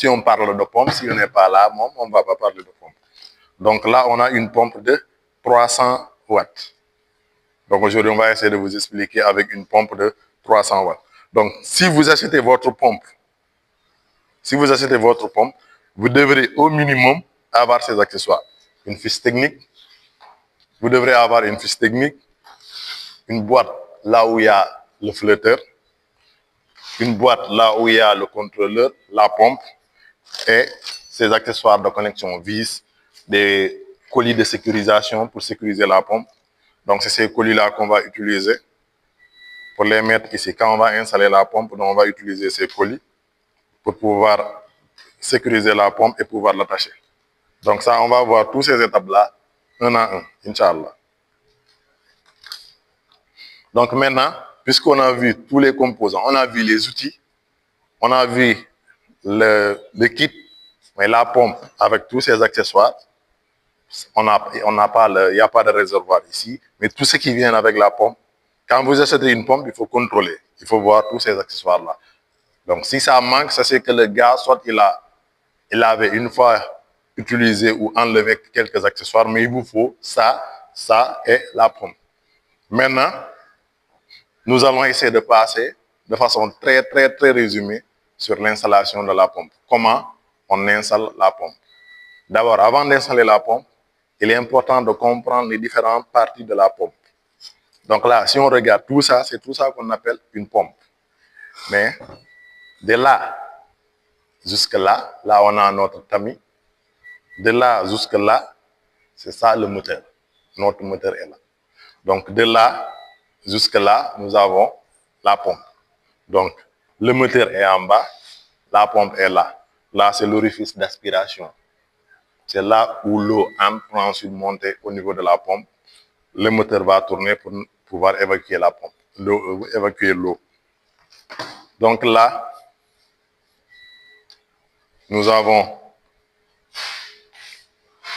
Si on parle de pompe, si on n'est pas là, on ne va pas parler de pompe. Donc là, on a une pompe de 300 watts. Donc aujourd'hui, on va essayer de vous expliquer avec une pompe de 300 watts. Donc, si vous achetez votre pompe, vous devrez au minimum avoir ces accessoires. Une fiche technique, vous devrez avoir une fiche technique, une boîte là où il y a le flotteur, une boîte là où il y a le contrôleur, la pompe et ces accessoires de connexion vis, des colis de sécurisation pour sécuriser la pompe. Donc, c'est ces colis-là qu'on va utiliser pour les mettre ici. Quand on va installer la pompe, on va utiliser ces colis pour pouvoir sécuriser la pompe et pouvoir l'attacher. Donc ça, on va voir toutes ces étapes-là, un à un, Inch'Allah. Donc maintenant, puisqu'on a vu tous les composants, on a vu les outils, on a vu le kit, mais la pompe avec tous ses accessoires, il n'y a pas de réservoir ici, mais tout ce qui vient avec la pompe, quand vous achetez une pompe, il faut contrôler, il faut voir tous ces accessoires-là. Donc si ça manque, ça c'est que le gars, soit il avait une fois utilisé ou enlevé quelques accessoires, mais il vous faut ça, ça et la pompe. Maintenant, nous allons essayer de passer de façon très résumée sur l'installation de la pompe. Comment on installe la pompe? D'abord, avant d'installer la pompe, il est important de comprendre les différentes parties de la pompe. Donc là, si on regarde tout ça, c'est tout ça qu'on appelle une pompe. Mais de là jusque là, là on a notre tamis. De là jusque là, c'est ça le moteur. Notre moteur est là. Donc de là jusque là, nous avons la pompe. Donc le moteur est en bas, la pompe est là. Là, c'est l'orifice d'aspiration. C'est là où l'eau entre pour ensuite monter au niveau de la pompe. Le moteur va tourner pour pouvoir évacuer la pompe, évacuer l'eau. Donc là, nous avons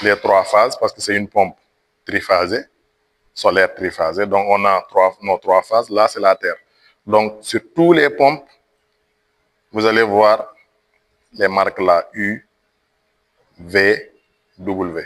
les trois phases parce que c'est une pompe triphasée, solaire triphasée. Donc on a nos trois phases. Là, c'est la terre. Donc sur tous les pompes, vous allez voir les marques là, U, V, W.